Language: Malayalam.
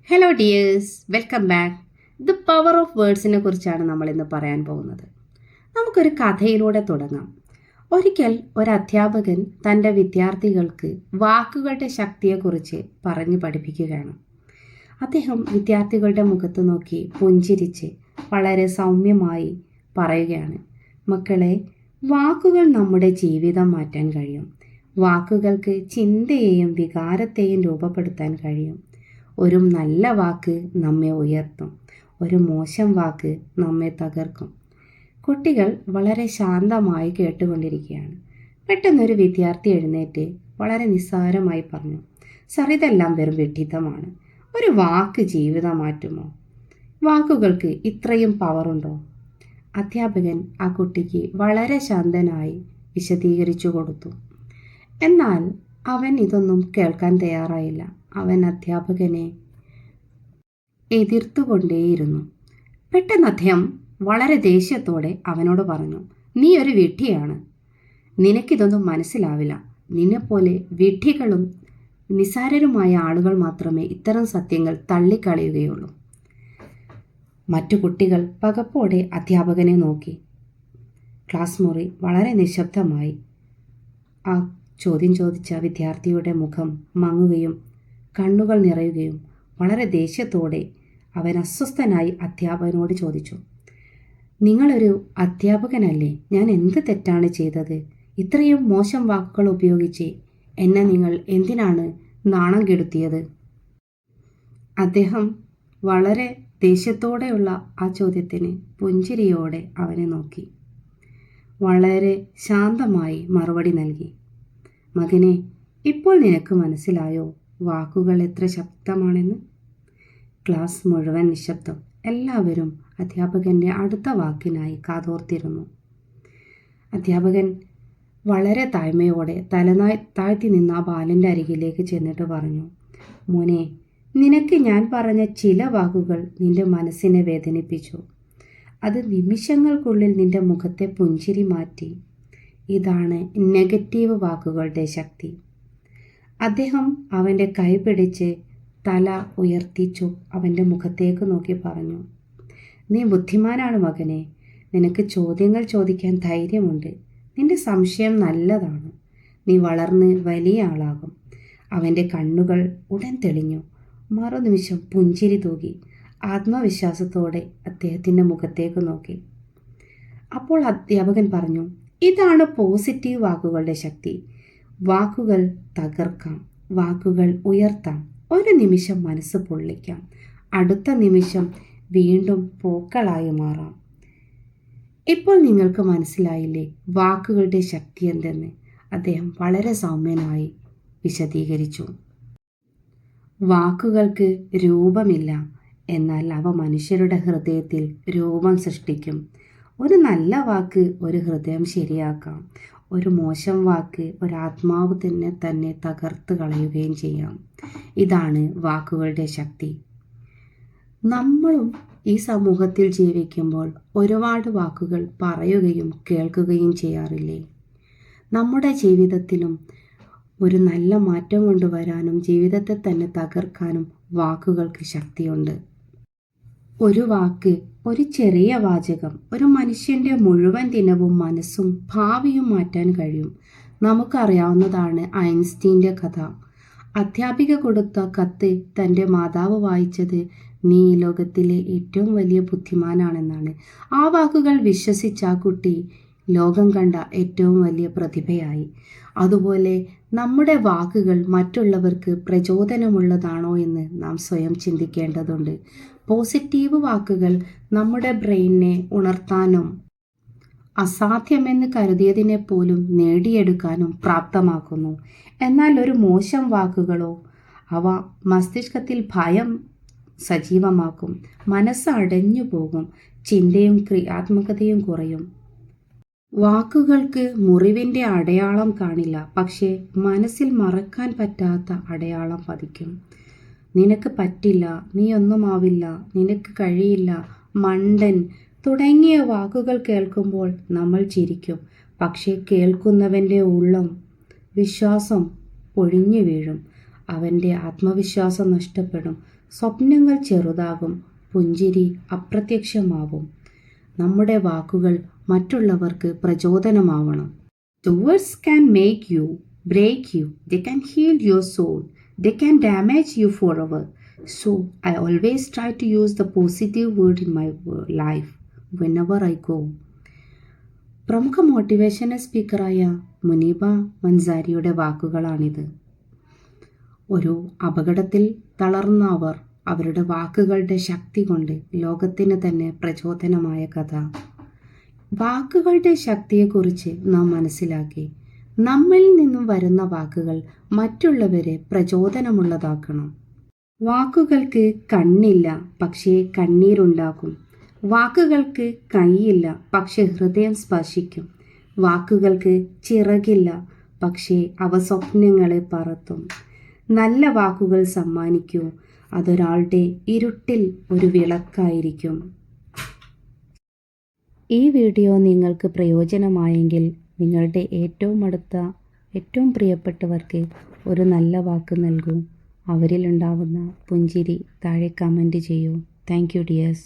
Hello dears, welcome back. The power of വേർഡ്സിനെ കുറിച്ചാണ് നമ്മൾ ഇന്ന് പറയാൻ പോകുന്നത്. നമുക്കൊരു കഥയിലൂടെ തുടങ്ങാം. ഒരിക്കൽ ഒരു അധ്യാപകൻ തൻ്റെ വിദ്യാർത്ഥികൾക്ക് വാക്കുകളുടെ ശക്തിയെക്കുറിച്ച് പറഞ്ഞു പഠിപ്പിക്കുകയാണ്. അദ്ദേഹം വിദ്യാർത്ഥികളുടെ മുഖത്ത് നോക്കി പുഞ്ചിരിച്ച് വളരെ സൗമ്യമായി പറയുകയാണ്, മക്കളെ, വാക്കുകൾ നമ്മുടെ ജീവിതം മാറ്റാൻ കഴിയും. വാക്കുകൾക്ക് ചിന്തയെയും വികാരത്തെയും രൂപപ്പെടുത്താൻ കഴിയും. ഒരു നല്ല വാക്ക് നമ്മെ ഉയർത്തും, ഒരു മോശം വാക്ക് നമ്മെ തകർക്കും. കുട്ടികൾ വളരെ ശാന്തമായി കേട്ടുകൊണ്ടിരിക്കുകയാണ്. പെട്ടെന്നൊരു വിദ്യാർത്ഥി എഴുന്നേറ്റ് വളരെ നിസ്സാരമായി പറഞ്ഞു, സർ, ഇതെല്ലാം വെറും വിഡ്ഢിത്തമാണ്. ഒരു വാക്ക് ജീവിതം മാറ്റുമോ? വാക്കുകൾക്ക് ഇത്രയും പവറുണ്ടോ? അധ്യാപകൻ ആ കുട്ടിക്ക് വളരെ ശാന്തനായി വിശദീകരിച്ചു കൊടുത്തു. എന്നാൽ അവൻ ഇതൊന്നും കേൾക്കാൻ തയ്യാറായില്ല. അവൻ അധ്യാപകനെ എതിർത്തുകൊണ്ടേയിരുന്നു. പെട്ടെന്ന് അദ്ദേഹം വളരെ ദേഷ്യത്തോടെ അവനോട് പറഞ്ഞു, നീ ഒരു വിഡ്ഢിയാണ്. നിനക്കിതൊന്നും മനസ്സിലാവില്ല. നിന്നെപ്പോലെ വിഡ്ഢികളും നിസാരരുമായ ആളുകൾ മാത്രമേ ഇത്തരം സത്യങ്ങൾ തള്ളിക്കളയുകയുള്ളൂ. മറ്റു കുട്ടികൾ പകപ്പോടെ അധ്യാപകനെ നോക്കി. ക്ലാസ് മുറി വളരെ നിശബ്ദമായി. ആ ചോദ്യം ചോദിച്ച വിദ്യാർത്ഥിയുടെ മുഖം മങ്ങുകയും കണ്ണുകൾ നിറയുകയും വളരെ ദേഷ്യത്തോടെ അവൻ അസ്വസ്ഥനായി അധ്യാപകനോട് ചോദിച്ചു, നിങ്ങളൊരു അധ്യാപകനല്ലേ? ഞാൻ എന്ത് തെറ്റാണ് ചെയ്തത്? ഇത്രയും മോശം വാക്കുകൾ ഉപയോഗിച്ച് എന്നെ നിങ്ങൾ എന്തിനാണ് നാണം കെടുത്തിയത്? അദ്ദേഹം വളരെ ദേഷ്യത്തോടെയുള്ള ആ ചോദ്യത്തിന് പുഞ്ചിരിയോടെ അവനെ നോക്കി വളരെ ശാന്തമായി മറുപടി നൽകി, മകനെ, ഇപ്പോൾ നിനക്ക് മനസ്സിലായോ വാക്കുകൾ എത്ര ശക്തമാണെന്ന്? ക്ലാസ് മുഴുവൻ നിശബ്ദം. എല്ലാവരും അധ്യാപകൻ്റെ അടുത്ത വാക്കിനായി കാതോർത്തിരുന്നു. അധ്യാപകൻ വളരെ താഴ്മയോടെ താഴ്ത്തി നിന്ന ആ ബാലൻ്റെ അരികിലേക്ക് ചെന്നിട്ട് പറഞ്ഞു, മോനെ, നിനക്ക് ഞാൻ പറഞ്ഞ ചില വാക്കുകൾ നിന്റെ മനസ്സിനെ വേദനിപ്പിച്ചു. അത് നിമിഷങ്ങൾക്കുള്ളിൽ നിന്റെ മുഖത്തെ പുഞ്ചിരി മാറ്റി. ഇതാണ് നെഗറ്റീവ് വാക്കുകളുടെ ശക്തി. അദ്ദേഹം അവൻ്റെ കൈ പിടിച്ച് തല ഉയർത്തിച്ചു അവൻ്റെ മുഖത്തേക്ക് നോക്കി പറഞ്ഞു, നീ ബുദ്ധിമാനാണ് മകനെ. നിനക്ക് ചോദ്യങ്ങൾ ചോദിക്കാൻ ധൈര്യമുണ്ട്. നിന്റെ സംശയം നല്ലതാണ്. നീ വളർന്ന് വലിയ ആളാകും. അവൻ്റെ കണ്ണുകൾ ഉടൻ തെളിഞ്ഞു. മറുനിമിഷം പുഞ്ചിരി തൂകി ആത്മവിശ്വാസത്തോടെ അദ്ദേഹത്തിൻ്റെ മുഖത്തേക്ക് നോക്കി. അപ്പോൾ അധ്യാപകൻ പറഞ്ഞു, ഇതാണ് പോസിറ്റീവ് വാക്കുകളുടെ ശക്തി. വാക്കുകൾ തകർക്കാം, വാക്കുകൾ ഉയർത്താം. ഒരു നിമിഷം മനസ്സ് പൊള്ളിക്കാം, അടുത്ത നിമിഷം വീണ്ടും പൂക്കളായി മാറാം. ഇപ്പോൾ നിങ്ങൾക്ക് മനസ്സിലായില്ലേ വാക്കുകളുടെ ശക്തി എന്തെന്ന്? അദ്ദേഹം വളരെ സൗമ്യനായി വിശദീകരിച്ചു. വാക്കുകൾക്ക് രൂപമില്ല, എന്നാൽ അവ മനുഷ്യരുടെ ഹൃദയത്തിൽ രൂപം സൃഷ്ടിക്കും. ഒരു നല്ല വാക്ക് ഒരു ഹൃദയം ശരിയാക്കാം. ഒരു മോശം വാക്ക് ഒരാത്മാവ് തന്നെ തകർത്ത് കളയുകയും ചെയ്യാം. ഇതാണ് വാക്കുകളുടെ ശക്തി. നമ്മളും ഈ സമൂഹത്തിൽ ജീവിക്കുമ്പോൾ ഒരുപാട് വാക്കുകൾ പറയുകയും കേൾക്കുകയും ചെയ്യാറില്ലേ? നമ്മുടെ ജീവിതത്തിലും ഒരു നല്ല മാറ്റം കൊണ്ടുവരാനും ജീവിതത്തെ തന്നെ തകർക്കാനും വാക്കുകൾക്ക് ശക്തിയുണ്ട്. ഒരു വാക്ക്, ഒരു ചെറിയ വാചകം ഒരു മനുഷ്യൻ്റെ മുഴുവൻ ദിനവും മനസ്സും ഭാവിയും മാറ്റാൻ കഴിയും. നമുക്കറിയാവുന്നതാണ് ഐൻസ്റ്റീൻ്റെ കഥ. അധ്യാപിക കൊടുത്ത കത്ത് തൻ്റെ മാതാവ് വായിച്ചത് നീ ഈ ലോകത്തിലെ ഏറ്റവും വലിയ ബുദ്ധിമാനാണെന്നാണ്. ആ വാക്കുകൾ വിശ്വസിച്ച ആ കുട്ടി ലോകം കണ്ട ഏറ്റവും വലിയ പ്രതിഭയായി. അതുപോലെ നമ്മുടെ വാക്കുകൾ മറ്റുള്ളവർക്ക് പ്രചോദനമുള്ളതാണോ എന്ന് നാം സ്വയം ചിന്തിക്കേണ്ടതുണ്ട്. പോസിറ്റീവ് വാക്കുകൾ നമ്മുടെ ബ്രെയിനിനെ ഉണർത്താനും അസാധ്യമെന്ന് കരുതിയതിനെ പോലും നേടിയെടുക്കാനും പ്രാപ്തമാക്കുന്നു. എന്നാൽ ഒരു മോശം വാക്കുകളോ അവ മസ്തിഷ്കത്തിൽ ഭയം സജീവമാക്കും, മനസ്സ് അടഞ്ഞു പോകും, ചിന്തയും ക്രിയാത്മകതയും കുറയും. വാക്കുകൾക്ക് മുറിവിൻ്റെ അടയാളം കാണില്ല, പക്ഷേ മനസ്സിൽ മറക്കാൻ പറ്റാത്ത അടയാളം പതിക്കും. നിനക്ക് പറ്റില്ല, നീ ഒന്നുമാവില്ല, നിനക്ക് കഴിയില്ല, മണ്ടൻ തുടങ്ങിയ വാക്കുകൾ കേൾക്കുമ്പോൾ നമ്മൾ ചിരിക്കും. പക്ഷേ കേൾക്കുന്നവൻ്റെ ഉള്ളം വിശ്വാസം ഒഴിഞ്ഞു വീഴും. അവൻ്റെ ആത്മവിശ്വാസം നഷ്ടപ്പെടും, സ്വപ്നങ്ങൾ ചെറുതാകും, പുഞ്ചിരി അപ്രത്യക്ഷമാവും. നമ്മുടെ വാക്കുകൾ മറ്റുള്ളവർക്ക് പ്രചോദനമാവണം. The words can make you, break you, they can heal your soul, they can damage you forever. So I always try to use the positive word in my life whenever I go. പ്രമുഖ മോട്ടിവേഷണൽ സ്പീക്കറായ മുനീബ മൻസാരിയുടെ വാക്കുകളാണിത്. ഒരു അപകടത്തിൽ തളർന്ന അവർ അവരുടെ വാക്കുകളുടെ ശക്തി കൊണ്ട് ലോകത്തിന് തന്നെ പ്രചോദനമായ കഥ. വാക്കുകളുടെ ശക്തിയെക്കുറിച്ച് നാം മനസ്സിലാക്കി നമ്മിൽ നിന്നും വരുന്ന വാക്കുകൾ മറ്റുള്ളവരെ പ്രചോദനമുള്ളതാക്കണം. വാക്കുകൾക്ക് കണ്ണില്ല, പക്ഷേ കണ്ണീരുണ്ടാക്കും. വാക്കുകൾക്ക് കൈയില്ല, പക്ഷെ ഹൃദയം സ്പർശിക്കും. വാക്കുകൾക്ക് ചിറകില്ല, പക്ഷേ അവ സ്വപ്നങ്ങളെ പറത്തും. നല്ല വാക്കുകൾ സമ്മാനിക്കൂ, അതൊരാളുടെ ഇരുട്ടിൽ ഒരു വിളക്കായിരിക്കും. ഈ വീഡിയോ നിങ്ങൾക്ക് പ്രയോജനമായെങ്കിൽ നിങ്ങളുടെ ഏറ്റവും അടുത്ത ഏറ്റവും പ്രിയപ്പെട്ടവർക്ക് ഒരു നല്ല വാക്ക് നൽകൂ. അവരിലുണ്ടാവുന്ന പുഞ്ചിരി താഴെ കമൻറ്റ് ചെയ്യൂ. Thank you dears.